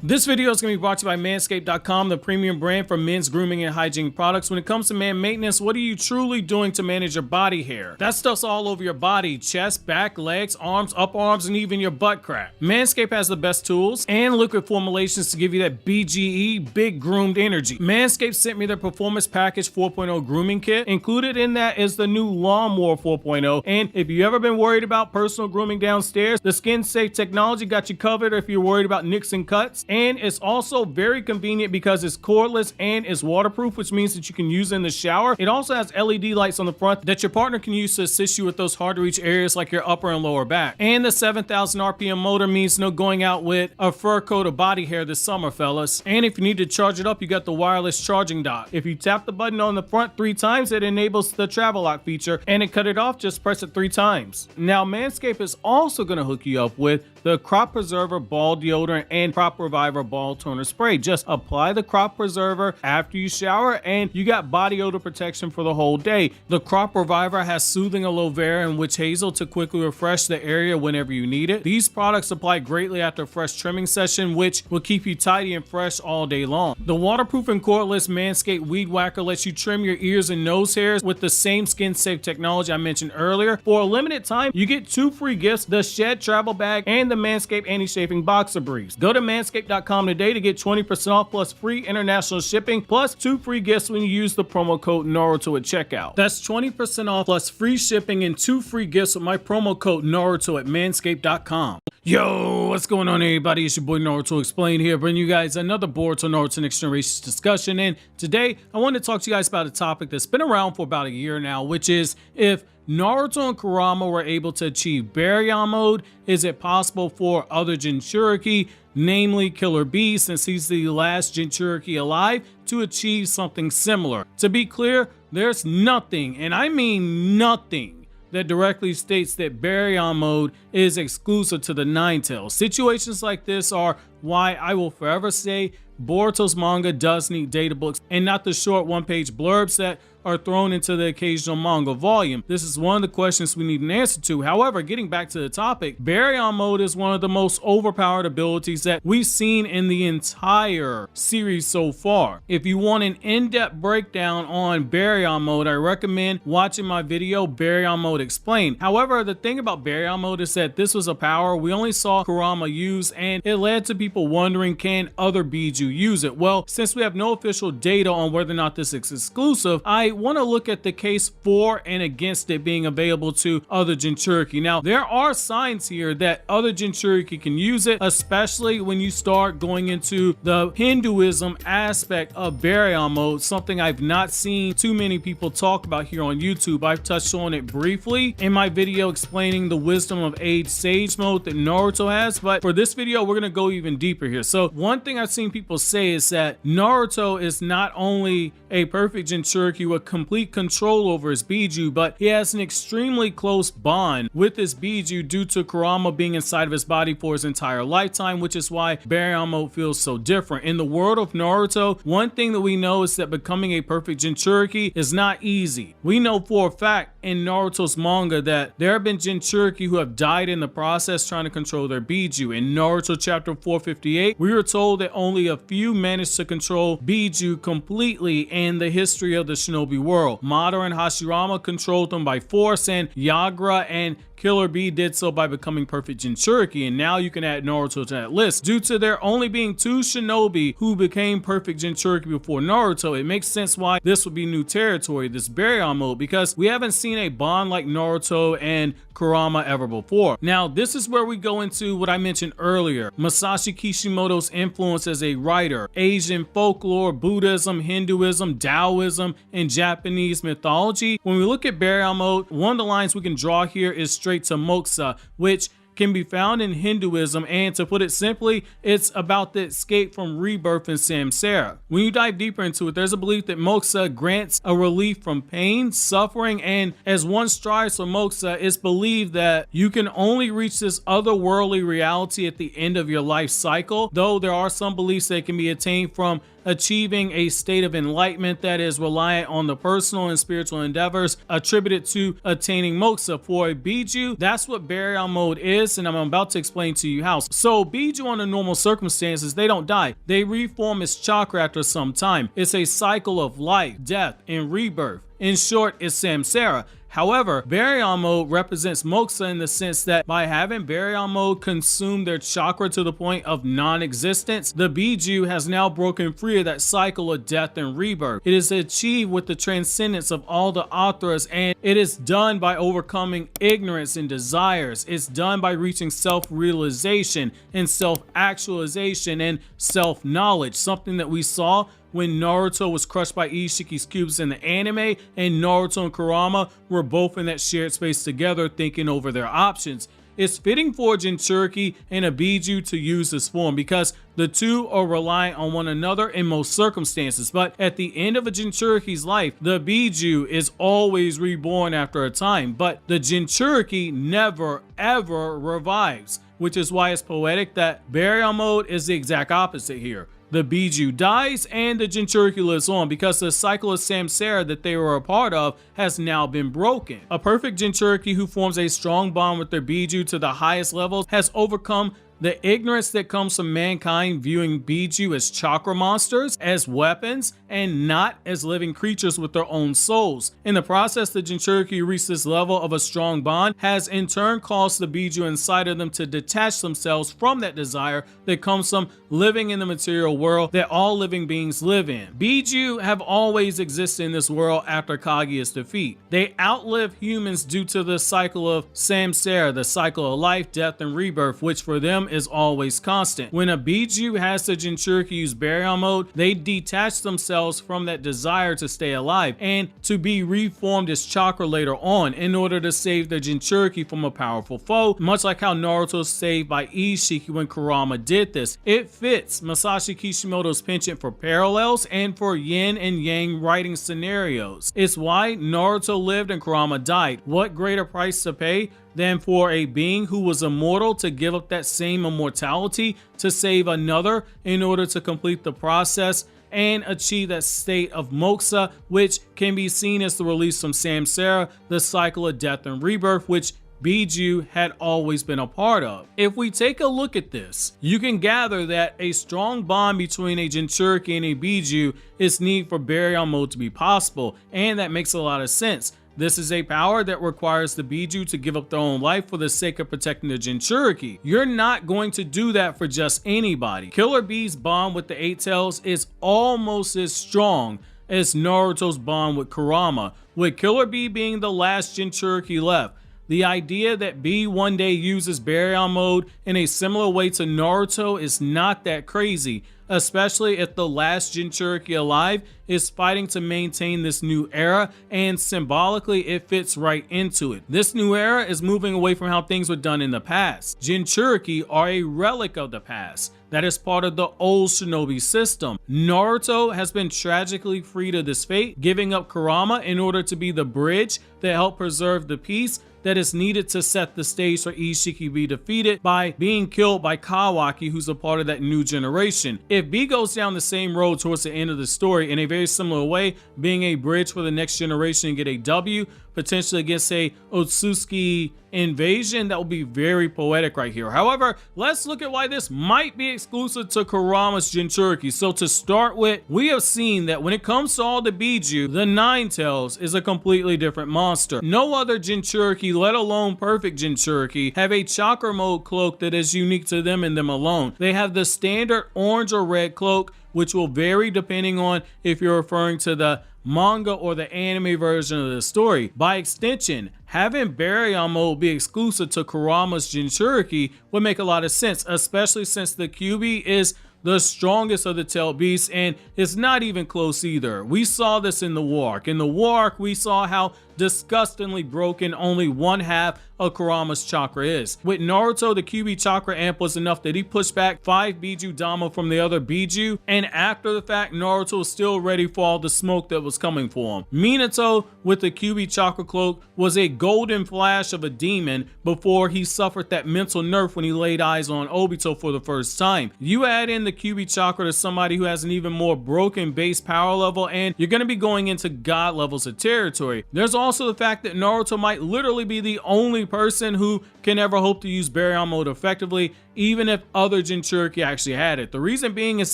This video is going to be brought to you by Manscape.com, the premium brand for men's grooming and hygiene products. When it comes to man maintenance, what are you truly doing to manage your body hair? That stuff's all over your body, chest, back, legs, arms, upper arms, and even your butt crack. Manscaped has the best tools and liquid formulations to give you that BGE, big groomed energy. Manscaped sent me their Performance Package 4.0 grooming kit. Included in that is the new Lawnmower 4.0. And if you've ever been worried about personal grooming downstairs, the skin safe technology got you covered if you're worried about nicks and cuts. And it's also very convenient because it's cordless and it's waterproof, which means that you can use it in the shower. It also has LED lights on the front that your partner can use to assist you with those hard to reach areas like your upper and lower back. And the 7,000 RPM motor means no going out with a fur coat of body hair this summer, fellas. And if you need to charge it up, you got the wireless charging dock. If you tap the button on the front 3 times, it enables the travel lock feature, and to cut it off, just press it 3 times. Now, Manscaped is also going to hook you up with the Crop Preserver Ball Deodorant and Crop Reviver Ball Toner Spray. Just apply the Crop Preserver after you shower and you got body odor protection for the whole day. The Crop Reviver has soothing aloe vera and witch hazel to quickly refresh the area whenever you need it. These products apply greatly after a fresh trimming session, which will keep you tidy and fresh all day long. The waterproof and cordless Manscaped Weed Whacker lets you trim your ears and nose hairs with the same skin safe technology I mentioned earlier. For a limited time, you get 2 free gifts: the Shed Travel Bag and the Manscaped Anti-Chafing Boxer Briefs. Go to manscaped.com today to get 20% off plus free international shipping plus 2 free gifts when you use the promo code Naruto at checkout. That's 20% off plus free shipping and 2 free gifts with my promo code Naruto at manscaped.com. Yo, what's going on, everybody? It's your boy Naruto Explain here, bringing you guys another Boruto Naruto Next Generation's discussion. And today, I want to talk to you guys about a topic that's been around for about a year now, which is if Naruto and Kurama were able to achieve Baryon Mode, is it possible for other Jinchuriki, namely Killer B, since he's the last Jinchuriki alive, to achieve something similar? To be clear, there's nothing, and I mean nothing, that directly states that Baryon Mode is exclusive to the Nine Tails. Situations like this are why I will forever say Boruto's manga does need data books and not the short one-page blurbs that are thrown into the occasional manga volume. This is one of the questions we need an answer to. However, getting back to the topic, Baryon Mode is one of the most overpowered abilities that we've seen in the entire series so far. If you want an in-depth breakdown on Baryon Mode, I recommend watching my video, Baryon Mode Explain. However, the thing about Baryon Mode is that this was a power we only saw Kurama use, and it led to people wondering, can other bijuu use it? Well, since we have no official data on whether or not this is exclusive, I want to look at the case for and against it being available to other Jinchuriki. Now, there are signs here that other Jinchuriki can use it, especially when you start going into the Hinduism aspect of Baryon Mode, something I've not seen too many people talk about here on YouTube. I've touched on it briefly in my video explaining the Wisdom of Age Sage mode that Naruto has, but for this video, we're going to go even deeper here. So one thing I've seen people say is that Naruto is not only a perfect Jinchuriki with complete control over his bijuu, but he has an extremely close bond with his bijuu due to Kurama being inside of his body for his entire lifetime, which is why Baryon Mode feels so different. In the world of Naruto, one thing that we know is that becoming a perfect Jinchuriki is not easy. We know for a fact in Naruto's manga that there have been Jinchuriki who have died in the process trying to control their bijuu. In Naruto chapter 458, we were told that only a few managed to control bijuu completely in the history of the shinobi world. Madara and Hashirama controlled them by force, and Yagra and Killer B did so by becoming perfect Jinchuriki, and now you can add Naruto to that list. Due to there only being 2 shinobi who became perfect Jinchuriki before Naruto, it makes sense why this would be new territory, this Baryon Mode, because we haven't seen a bond like Naruto and Kurama ever before. Now, this is where we go into what I mentioned earlier, Masashi Kishimoto's influence as a writer, Asian folklore, Buddhism, Hinduism, Taoism, and Japanese mythology. When we look at Baryon Mode, one of the lines we can draw here is straight to moksha, which can be found in Hinduism, and to put it simply, it's about the escape from rebirth and samsara. When you dive deeper into it, there's a belief that moksha grants a relief from pain, suffering, and as one strives for moksha, it's believed that you can only reach this otherworldly reality at the end of your life cycle, though there are some beliefs that can be attained from achieving a state of enlightenment that is reliant on the personal and spiritual endeavors attributed to attaining moksha. For a bijuu, that's what Baryon Mode is. this, and I'm about to explain to you how. So bijuu under normal circumstances, they don't die. They reform as chakra after some time. It's a cycle of life, death, and rebirth. In short, it's samsara. However, Baryon Mode represents moksha in the sense that by having Baryon Mode consume their chakra to the point of non-existence, the bijuu has now broken free of that cycle of death and rebirth. It is achieved with the transcendence of all the athras, and it is done by overcoming ignorance and desires. It's done by reaching self-realization and self-actualization and self-knowledge, something that we saw when Naruto was crushed by Ishiki's cubes in the anime, and Naruto and Kurama were both in that shared space together thinking over their options. It's fitting for a Jinchuriki and a bijuu to use this form because the two are reliant on one another in most circumstances. But at the end of a Jinchuriki's life, the bijuu is always reborn after a time, but the Jinchuriki never ever revives, which is why it's poetic that Baryon Mode is the exact opposite here. The bijuu dies and the Jinchuriki lives on because the cycle of samsara that they were a part of has now been broken. A perfect Jinchuriki who forms a strong bond with their bijuu to the highest levels has overcome the ignorance that comes from mankind viewing bijuu as chakra monsters, as weapons, and not as living creatures with their own souls. In the process, the Jinchuriki reach this level of a strong bond has in turn caused the bijuu inside of them to detach themselves from that desire that comes from living in the material world that all living beings live in. Bijuu have always existed in this world after Kaguya's defeat. They outlive humans due to the cycle of samsara, the cycle of life, death, and rebirth, which for them is always constant. When a bijuu has the Jinchuriki use Baryon Mode, they detach themselves from that desire to stay alive and to be reformed as chakra later on in order to save the Jinchuriki from a powerful foe, much like how Naruto was saved by Ishiki when Kurama did this. It fits Masashi Kishimoto's penchant for parallels and for yin and yang writing scenarios. It's why Naruto lived and Kurama died. What greater price to pay than for a being who was immortal to give up that same immortality to save another in order to complete the process and achieve that state of moksha, which can be seen as the release from samsara, the cycle of death and rebirth, which bijuu had always been a part of. If we take a look at this, you can gather that a strong bond between a Jinchuriki and a bijuu is needed for Baryon Mode to be possible, and that makes a lot of sense. This is a power that requires the bijuu to give up their own life for the sake of protecting the Jinchuriki. You're not going to do that for just anybody. Killer Bee's bond with the Eight Tails is almost as strong as Naruto's bond with Kurama, with Killer Bee being the last Jinchuriki left. The idea that Bee one day uses Baryon Mode in a similar way to Naruto is not that crazy, especially if the last Jinchuriki alive is fighting to maintain this new era, and symbolically it fits right into it. This new era is moving away from how things were done in the past. Jinchuriki are a relic of the past that is part of the old shinobi system. Naruto has been tragically freed of this fate, giving up Kurama in order to be the bridge that helped preserve the peace that is needed to set the stage for Ishiki be defeated by being killed by Kawaki, who's a part of that new generation. If B goes down the same road towards the end of the story in a very similar way, being a bridge for the next generation and get a W, potentially against a Otsutsuki invasion, that will be very poetic right here. However, let's look at why this might be exclusive to Kurama's Jinchuriki. So to start with, we have seen that when it comes to all the bijuu, the Nine Tails is a completely different monster. No other Jinchuriki, let alone perfect Jinchuriki, have a chakra mode cloak that is unique to them and them alone. They have the standard orange or red cloak, which will vary depending on if you're referring to the manga or the anime version of the story. By extension, having Baryon Mode be exclusive to Kurama's Jinchuriki would make a lot of sense, especially since the kyuubi is the strongest of the tailed beasts and it's not even close either. We saw this in the war arc. In the war arc, we saw how disgustingly broken only one half of Kurama's chakra is. With Naruto, the kyuubi chakra amp was enough that he pushed back 5 bijuu dama from the other bijuu, and after the fact, Naruto was still ready for all the smoke that was coming for him. Minato, with the kyuubi chakra cloak, was a golden flash of a demon before he suffered that mental nerf when he laid eyes on Obito for the first time. You add in the kyuubi chakra to somebody who has an even more broken base power level, and you're going to be going into god levels of territory. There's also the fact that Naruto might literally be the only person who can ever hope to use Baryon Mode effectively, even if other Jinchuriki actually had it. The reason being is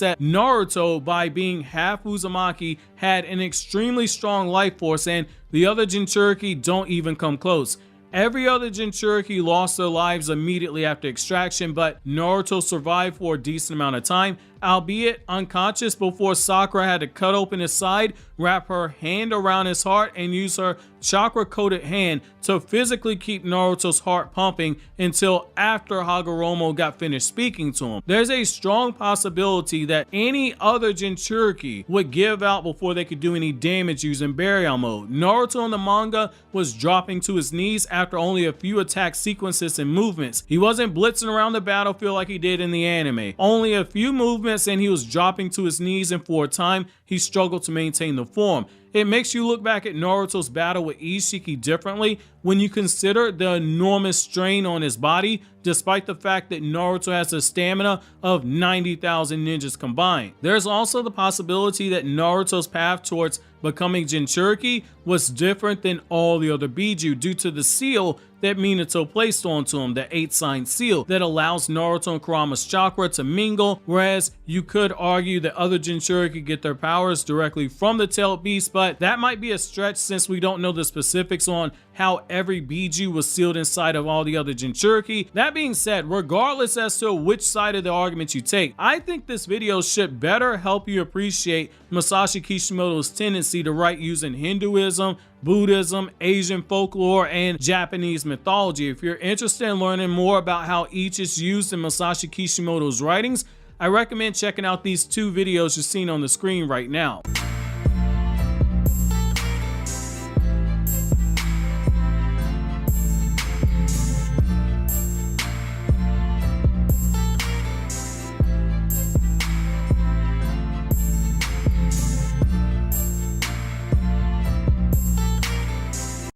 that Naruto, by being half Uzumaki, had an extremely strong life force, and the other Jinchuriki don't even come close. Every other Jinchuriki lost their lives immediately after extraction, but Naruto survived for a decent amount of time, albeit unconscious, before Sakura had to cut open his side, wrap her hand around his heart, and use her chakra-coated hand to physically keep Naruto's heart pumping until after Hagoromo got finished speaking to him. There's a strong possibility that any other Jinchuriki would give out before they could do any damage using Baryon Mode. Naruto in the manga was dropping to his knees after only a few attack sequences and movements. He wasn't blitzing around the battlefield like he did in the anime. Only a few movements and he was dropping to his knees, and for a time he struggled to maintain the form. It makes you look back at Naruto's battle with Ishiki differently when you consider the enormous strain on his body, despite the fact that Naruto has a stamina of 90,000 ninjas combined. There's also the possibility that Naruto's path towards becoming Jinchuriki was different than all the other bijuu due to the seal that Minato placed onto him, the 8-sign seal that allows Naruto and Kurama's chakra to mingle, whereas you could argue that other Jinchuriki get their powers directly from the tailed beast, but that might be a stretch since we don't know the specifics on how every bijuu was sealed inside of all the other Jinchuriki. That being said, regardless as to which side of the argument you take, I think this video should better help you appreciate Masashi Kishimoto's tendency to write using Hinduism, Buddhism, Asian folklore, and Japanese mythology. If you're interested in learning more about how each is used in Masashi Kishimoto's writings, I recommend checking out these two videos you're seeing on the screen right now.